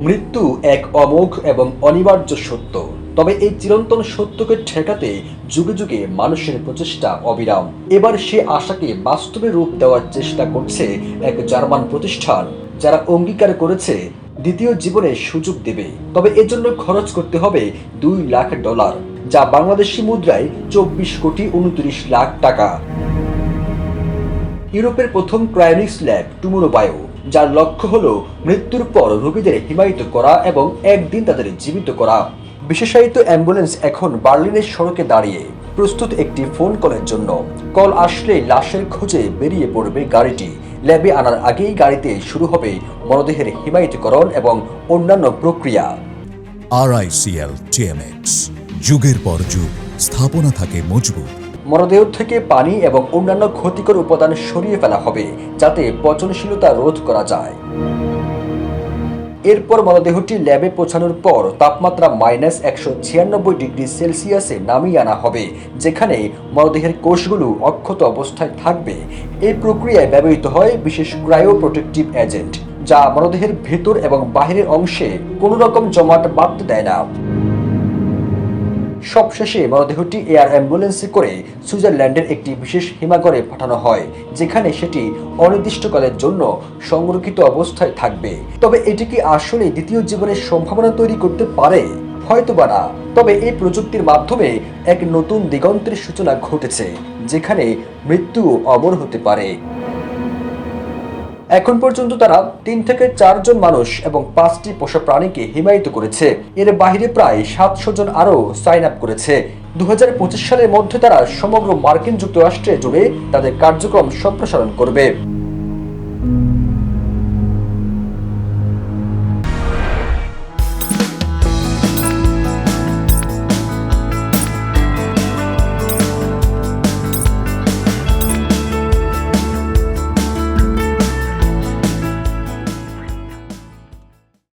মৃত্যু এক অমোঘ এবং অনিবার্য সত্য, তবে এই চিরন্তন সত্যকে ঠেকাতে যুগে যুগে মানুষের প্রচেষ্টা অবিরাম। এবার সে আশাকে বাস্তবে রূপ দেওয়ার চেষ্টা করছে এক জার্মান প্রতিষ্ঠান, যারা অঙ্গীকার করেছে দ্বিতীয় জীবনের সুযোগ দেবে। তবে এজন্য খরচ করতে হবে $2 লাখ, যা বাংলাদেশি মুদ্রায় 24,29,00,000 টাকা। ইউরোপের প্রথম ক্রায়োনিক্স ল্যাব টুমোরো বায়ো, যার লক্ষ্য হল মৃত্যুর পর রোগীদের হিমায়িত করা এবং একদিন তাদের জীবিত করা। বিশেষায়িত অ্যাম্বুলেন্স এখন বার্লিনের সড়কে দাঁড়িয়ে প্রস্তুত একটি ফোন কলের জন্য। কল আসলে লাশের খোঁজে বেরিয়ে পড়বে গাড়িটি। ল্যাবে আনার আগেই গাড়িতে শুরু হবে মরদেহের হিমায়িতকরণ এবং অন্যান্য প্রক্রিয়া। RICL TMX, যুগের পর যুগ স্থাপনা থাকে মজবুত। মরদেহ থেকে পানি এবং অন্যান্য ক্ষতিকর উপাদান সরিয়ে ফেলা হবে, যাতে পচনশীলতা রোধ করা যায়। এরপর মরদেহটি ল্যাবে পৌঁছানোর পর তাপমাত্রা -196 ডিগ্রি সেলসিয়াসে নামিয়ে আনা হবে, যেখানে মরদেহের কোষগুলো অক্ষত অবস্থায় থাকবে। এই প্রক্রিয়ায় ব্যবহৃত হয় বিশেষ ক্রায়োপ্রোটেক্টিভ এজেন্ট, যা মরদেহের ভেতর এবং বাহিরের অংশে কোনো রকম জমাট বাঁধতে দেয় না। সবশেষে মরদেহটি এয়ার অ্যাম্বুলেন্সে করে সুইজারল্যান্ডের একটি বিশেষ হিমাগারে পাঠানো হয়, যেখানে সেটি অনির্দিষ্টকালের জন্য সংরক্ষিত অবস্থায় থাকবে। তবে এটি কি আসলে দ্বিতীয় জীবনের সম্ভাবনা তৈরি করতে পারে? হয়তোবা না, তবে এই প্রযুক্তির মাধ্যমে এক নতুন দিগন্তের সূচনা ঘটেছে, যেখানে মৃত্যু অমর হতে পারে। এখন পর্যন্ত তারা 3 থেকে 4 জন মানুষ এবং 5টি পোষা প্রাণীকে হিমায়িত করেছে। এর বাইরে প্রায় 700 জন আরও সাইন আপ করেছে। 2025 সালের মধ্যে তারা সমগ্র মার্কিন যুক্তরাষ্ট্রে জুড়ে তাদের কার্যক্রম সম্প্রসারণ করবে।